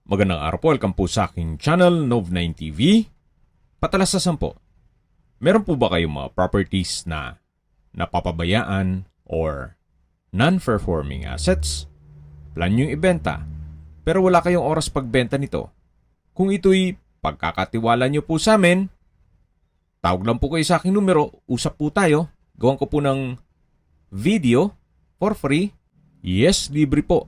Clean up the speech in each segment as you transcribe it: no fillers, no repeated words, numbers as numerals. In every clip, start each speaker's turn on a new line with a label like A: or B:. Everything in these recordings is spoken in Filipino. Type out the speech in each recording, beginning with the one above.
A: Magandang araw po, welcome po sa aking channel, Nov9 TV. Patalasasan po, meron po ba kayong mga properties na napapabayaan or non-performing assets? Plan nyo ibenta, pero wala kayong oras pagbenta nito. Kung ito'y pagkakatiwala nyo po sa amin, tawag lang po kayo sa aking numero, usap po tayo, gawan ko po ng video for free. Yes, libre po.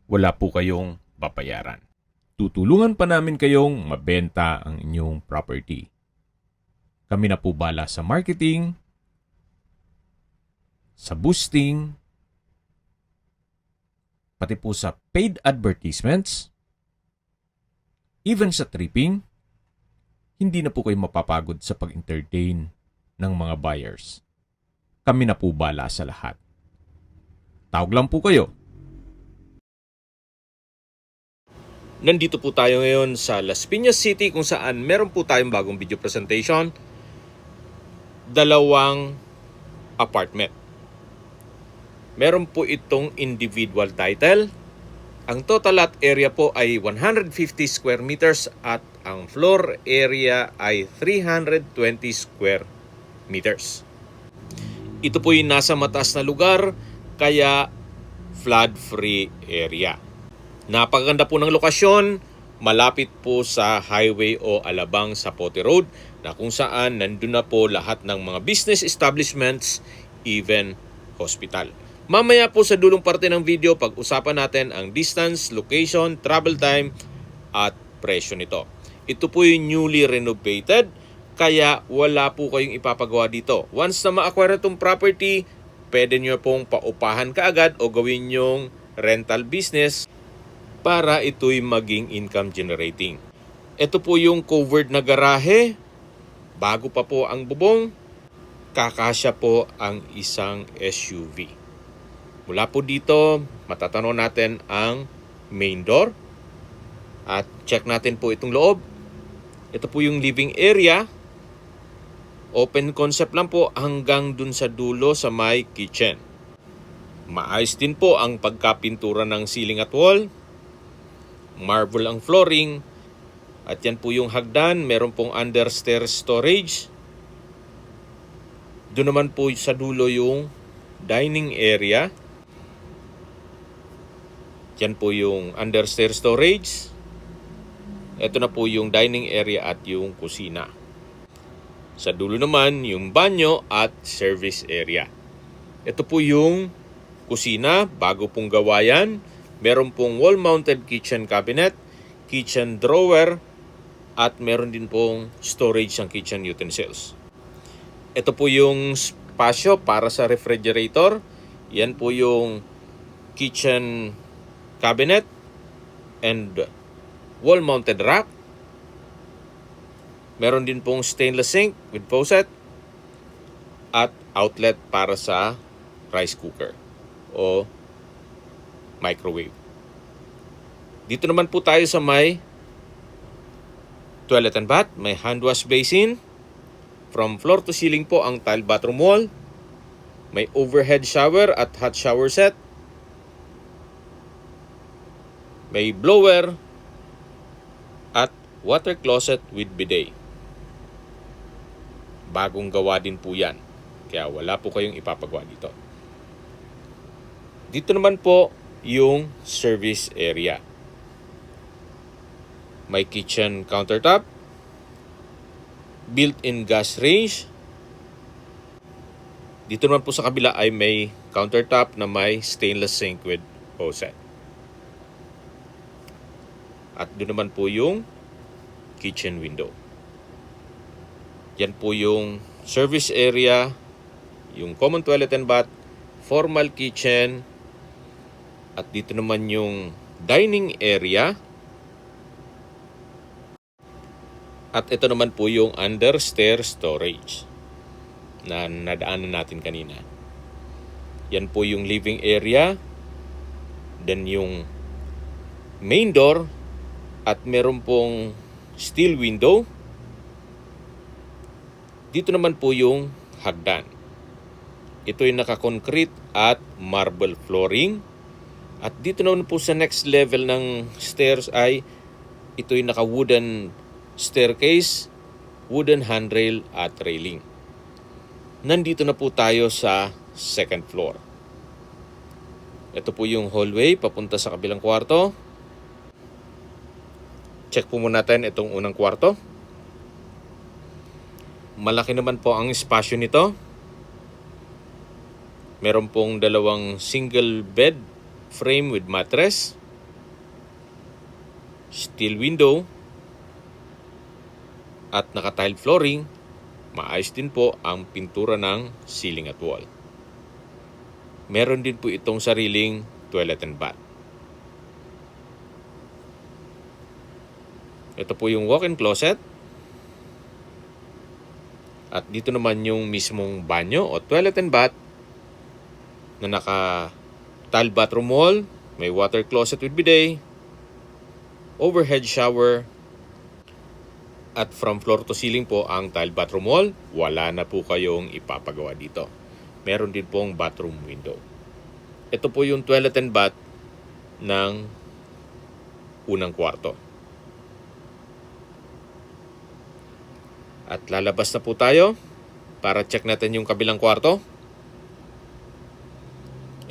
A: Wala po kayong babayaran. Tutulungan pa namin kayong mabenta ang inyong property. Kami na po bala sa marketing, sa boosting, pati po sa paid advertisements, even sa tripping. Hindi na po kayo mapapagod sa pag-entertain ng mga buyers. Kami na po bala sa lahat. Tawag lang po kayo.
B: Nandito po tayo ngayon sa Las Piñas City kung saan meron po tayong bagong video presentation. Dalawang apartment. Meron po itong individual title. Ang total lot area po ay 150 square meters at ang floor area ay 320 square meters. Ito po yung nasa mataas na lugar kaya flood-free area. Napakaganda po ng lokasyon, malapit po sa highway o Alabang Zapote Road na kung saan nandun na po lahat ng mga business establishments, even hospital. Mamaya po sa dulong parte ng video, pag-usapan natin ang distance, location, travel time at presyo nito. Ito po yung newly renovated kaya wala po kayong ipapagawa dito. Once na ma-acquire itong property, pwede nyo pong paupahan kaagad o gawin yung rental business para ito'y maging income generating. Ito po yung covered na garahe. Bago pa po ang bubong, kakasya po ang isang SUV. Mula po dito, matatanaw natin ang main door. At check natin po itong loob. Ito po yung living area. Open concept lang po hanggang dun sa dulo sa may kitchen. Maayos din po ang pagkapintura ng ceiling at wall. Marble ang flooring. At yan po yung hagdan. Meron pong understairs storage. Doon naman po sa dulo yung dining area. Yan po yung understairs storage. Ito na po yung dining area at yung kusina. Sa dulo naman yung banyo at service area. Ito po yung kusina. Bago pong gawa yan. Meron pong wall-mounted kitchen cabinet, kitchen drawer, at meron din pong storage ng kitchen utensils. Ito po yung spasyo para sa refrigerator. Yan po yung kitchen cabinet and wall-mounted rack. Meron din pong stainless sink with faucet at outlet para sa rice cooker o microwave. Dito naman po tayo sa may toilet and bath. May hand wash basin. From floor to ceiling po ang tile bathroom wall. May overhead shower at hot shower set. May blower at water closet with bidet. Bagong gawa din po yan. Kaya wala po kayong ipapagawa dito. Dito naman po yung service area. May kitchen countertop, built-in gas range. Dito naman po sa kabila ay may countertop na may stainless sink with faucet. At doon naman po yung kitchen window. Yan po yung service area, yung common toilet and bath, formal kitchen, at dito naman yung dining area. At ito naman po yung understairs storage na nadaanan natin kanina. Yan po yung living area. Then yung main door. At meron pong steel window. Dito naman po yung hagdan. Ito yung naka-concrete at marble flooring. At dito naman po sa next level ng stairs ay ito'y naka-wooden staircase, wooden handrail at railing. Nandito na po tayo sa second floor. Ito po yung hallway papunta sa kabilang kwarto. Check po muna natin itong unang kwarto. Malaki naman po ang espasyo nito. Meron pong dalawang single bed frame with mattress, steel window, at naka-tile flooring. Maayos din po ang pintura ng ceiling at wall. Meron din po itong sariling toilet and bath. Ito po yung walk-in closet. At dito naman yung mismong banyo o toilet and bath na naka-tile bathroom wall, may water closet with bidet, overhead shower, at from floor to ceiling po ang tile bathroom wall. Wala na po kayong ipapagawa dito. Meron din pong bathroom window. Ito po yung toilet and bath ng unang kwarto. At lalabas na po tayo para check natin yung kabilang kwarto.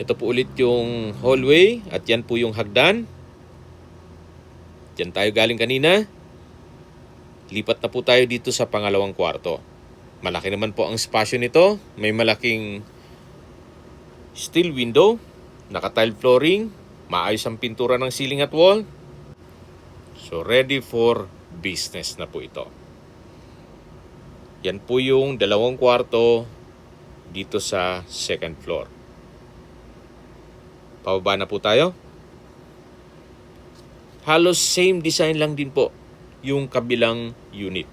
B: Ito po ulit yung hallway at yan po yung hagdan. Diyan tayo galing kanina. Lipat na po tayo dito sa pangalawang kwarto. Malaki naman po ang espasyo nito. May malaking steel window, naka-tile flooring, maayos ang pintura ng ceiling at wall. So ready for business na po ito. Yan po yung dalawang kwarto dito sa second floor. Pababa na po tayo. Halos same design lang din po yung kabilang unit.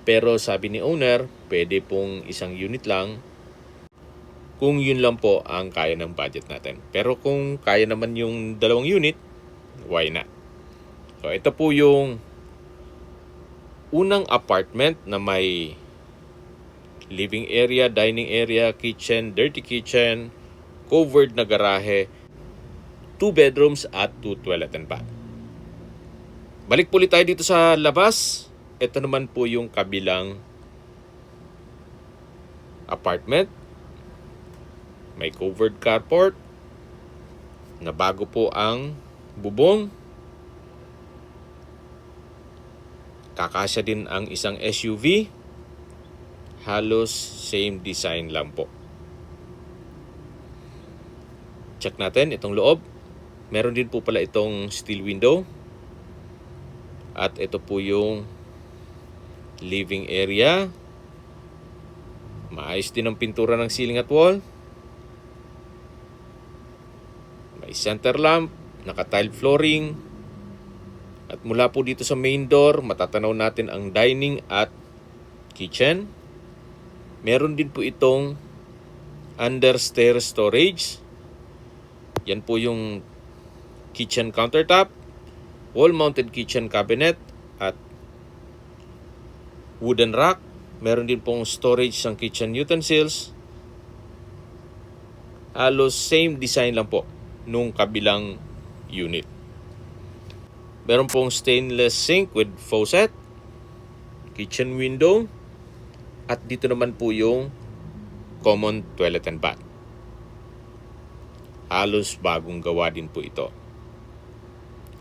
B: Pero sabi ni owner, pwede pong isang unit lang kung yun lang po ang kaya ng budget natin. Pero kung kaya naman yung dalawang unit, why not? So ito po yung unang apartment na may living area, dining area, kitchen, dirty kitchen, covered na garahe, 2 bedrooms at 2 toilet and bath. Balik po ulit tayo dito sa labas. Ito naman po yung kabilang apartment. May covered carport na bago po ang bubong. Kakasya din ang isang SUV. Halos same design lang po. Check natin itong loob. Meron din po pala itong steel window. At ito po yung living area. Maayos din ang pintura ng ceiling at wall. May center lamp, naka-tile flooring. At mula po dito sa main door, matatanaw natin ang dining at kitchen. Meron din po itong under-stair storage. Yan po yung kitchen countertop, wall-mounted kitchen cabinet, at wooden rack. Meron din pong storage ng kitchen utensils. Halos same design lang po nung kabilang unit. Meron pong stainless sink with faucet, kitchen window, at dito naman po yung common toilet and bath. Halos bagong gawa din po ito.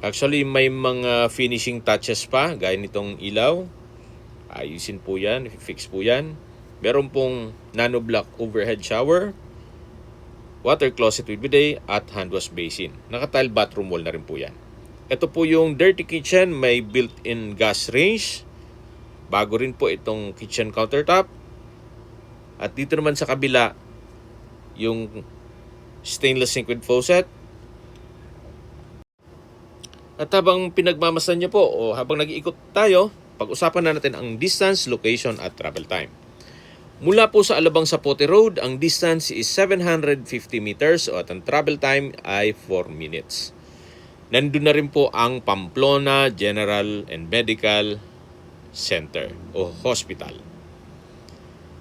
B: Actually, may mga finishing touches pa, gaya nitong ilaw. Ayusin po yan, fix po yan. Meron pong nano-block overhead shower, water closet with bidet, at hand wash basin. Naka-tile bathroom wall na rin po yan. Ito po yung dirty kitchen, may built-in gas range. Bago rin po itong kitchen countertop. At dito naman sa kabila, yung stainless sink with faucet. At habang pinagmamasan niyo po o habang nag-iikot tayo, pag-usapan na natin ang distance, location at travel time. Mula po sa Alabang Zapote Road, ang distance is 750 meters at ang travel time ay 4 minutes. Nandun na rin po ang Pamplona General and Medical Center o Hospital.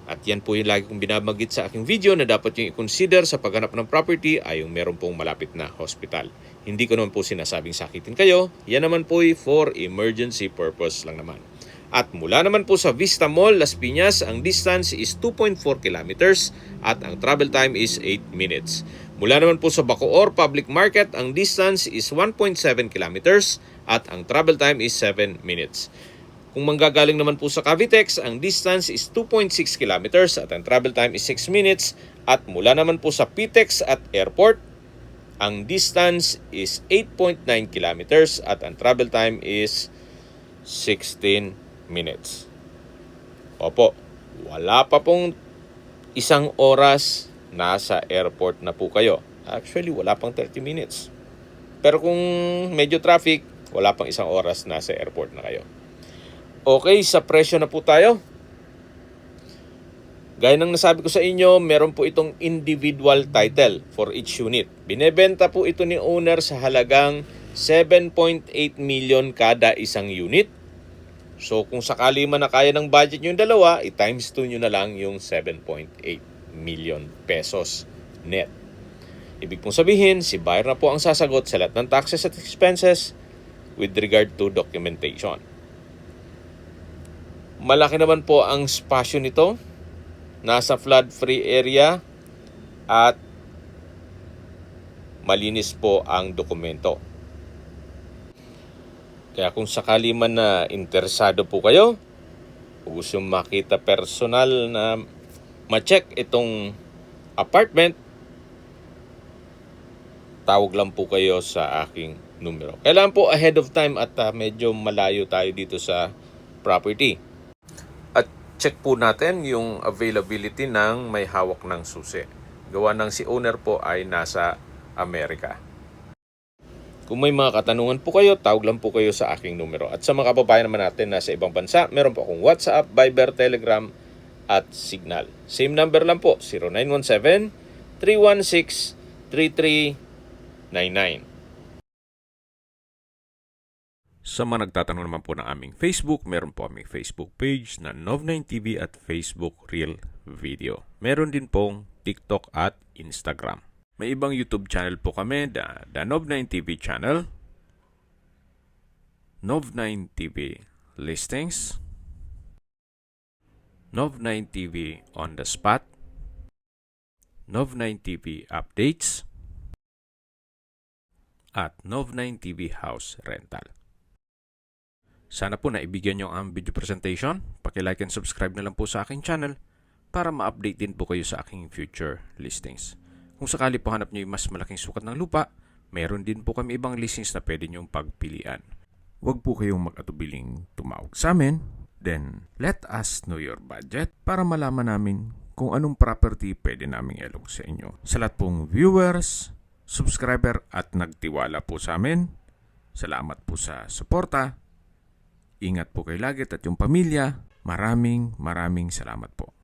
B: At yan po yung lagi kong binabanggit sa aking video na dapat yung i-consider sa paghanap ng property ay yung meron pong malapit na hospital. Hindi ko naman po sinasabing sakitin kayo. Yan naman po for emergency purpose lang naman. At mula naman po sa Vista Mall, Las Piñas, ang distance is 2.4 kilometers at ang travel time is 8 minutes. Mula naman po sa Bacoor Public Market, ang distance is 1.7 kilometers at ang travel time is 7 minutes. Kung manggagaling naman po sa Cavitex, ang distance is 2.6 kilometers at ang travel time is 6 minutes. At mula naman po sa Pitex at Airport, ang distance is 8.9 kilometers at ang travel time is 16 minutes. Opo, wala pa pong isang oras nasa airport na po kayo. Actually, wala pang 30 minutes. Pero kung medyo traffic, wala pang isang oras nasa airport na kayo. Okay, sa presyo na po tayo. Gaya ng nasabi ko sa inyo, meron po itong individual title for each unit. Binebenta po ito ni owner sa halagang 7.8 million kada isang unit. So kung sakali man na kaya ng budget nyo yung dalawa, i-times 2 nyo na lang yung 7.8 million pesos net. Ibig pong sabihin, si buyer na po ang sasagot sa lahat ng taxes at expenses with regard to documentation. Malaki naman po ang spasyo nito. Nasa flood-free area at malinis po ang dokumento. Kaya kung sakali man na interesado po kayo, o gusto makita personal na ma-check itong apartment, tawag lang po kayo sa aking numero. Kailangan po ahead of time at medyo malayo tayo dito sa property. Check po natin yung availability ng may hawak ng susi. Gawa ng si owner po ay nasa Amerika. Kung may mga katanungan po kayo, tawag lang po kayo sa aking numero. At sa mga kababayan naman natin na sa ibang bansa, meron po akong WhatsApp, Viber, Telegram at Signal. Same number lang po, 0917-316-3399.
A: Sa mga nagtatanong naman po ng aming Facebook, meron po aming Facebook page na Nov9TV at Facebook Real Video. Meron din pong TikTok at Instagram. May ibang YouTube channel po kami, the Nov9TV channel, Nov9TV Listings, Nov9TV On The Spot, Nov9TV Updates, at Nov9TV House Rental. Sana po naibigyan nyo ang video presentation. Paki-like and subscribe na lang po sa aking channel para ma-update din po kayo sa aking future listings. Kung sakali po hanap nyo yung mas malaking sukat ng lupa, meron din po kami ibang listings na pwede nyong pagpilian. Huwag po kayong mag-atubiling tumawag sa amin. Then, let us know your budget para malaman namin kung anong property pwede naming ilog sa inyo. Sa lahat pong viewers, subscriber at nagtiwala po sa amin, salamat po sa suporta. Ingat po kayo lagi at yung pamilya. Maraming salamat po.